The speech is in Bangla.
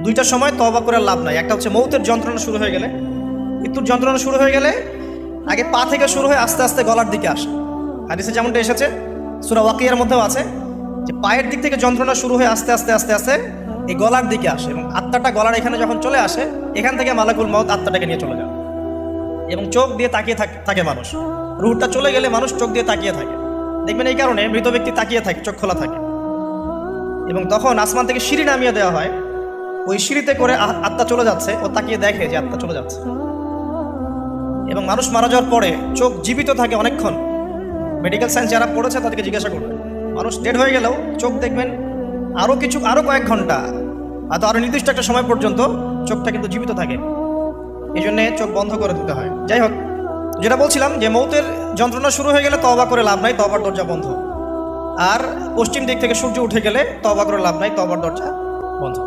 দুইটার সময় তওবা করে লাভ নাই। একটা হচ্ছে মৌতের যন্ত্রণা শুরু হয়ে গেলে, মৃত্যুর যন্ত্রণা শুরু হয়ে গেলে আগে পা থেকে শুরু হয়ে আস্তে আস্তে গলার দিকে আসে। হাদিসে যেমনটা এসেছে, সূরা ওয়াকিয়ার মধ্যেও আছে যে পায়ের দিক থেকে যন্ত্রণা শুরু হয়ে আস্তে আস্তে আস্তে আস্তে এই গলার দিকে আসে, এবং আত্মাটা গলার এখানে যখন চলে আসে, এখান থেকে মালাকুল মউত আত্মাটাকে নিয়ে চলে যায় এবং চোখ দিয়ে তাকিয়ে থাকে মানুষ। রুহটা চলে গেলে মানুষ চোখ দিয়ে তাকিয়ে থাকে, দেখবেন এই কারণে মৃত ব্যক্তি তাকিয়ে থাকে, চোখ খোলা থাকে। এবং তখন আসমান থেকে সিঁড়ি নামিয়ে দেওয়া হয়, ওই সিঁড়িতে করে আত্মা চলে যাচ্ছে, ও তাকিয়ে দেখে যে আত্মা চলে যাচ্ছে। এবং মানুষ মারা যাওয়ার পরে চোখ জীবিত থাকে অনেকক্ষণ। মেডিকেল সায়েন্স যারা পড়েছে তাদেরকে জিজ্ঞাসা করবে, মানুষ ডেড হয়ে গেলেও চোখ দেখবেন আরও কয়েক ঘন্টা, হয়তো আরও নির্দিষ্ট একটা সময় পর্যন্ত চোখটা কিন্তু জীবিত থাকে। এই জন্যে চোখ বন্ধ করে দিতে হয়। যাই হোক, যেটা বলছিলাম যে মৌতের যন্ত্রণা শুরু হয়ে গেলে তওবা করে লাভ নাই, তওবার দরজা বন্ধ। আর পশ্চিম দিক থেকে সূর্য উঠে গেলে তওবা করে লাভ নাই, তওবার দরজা বন্ধ।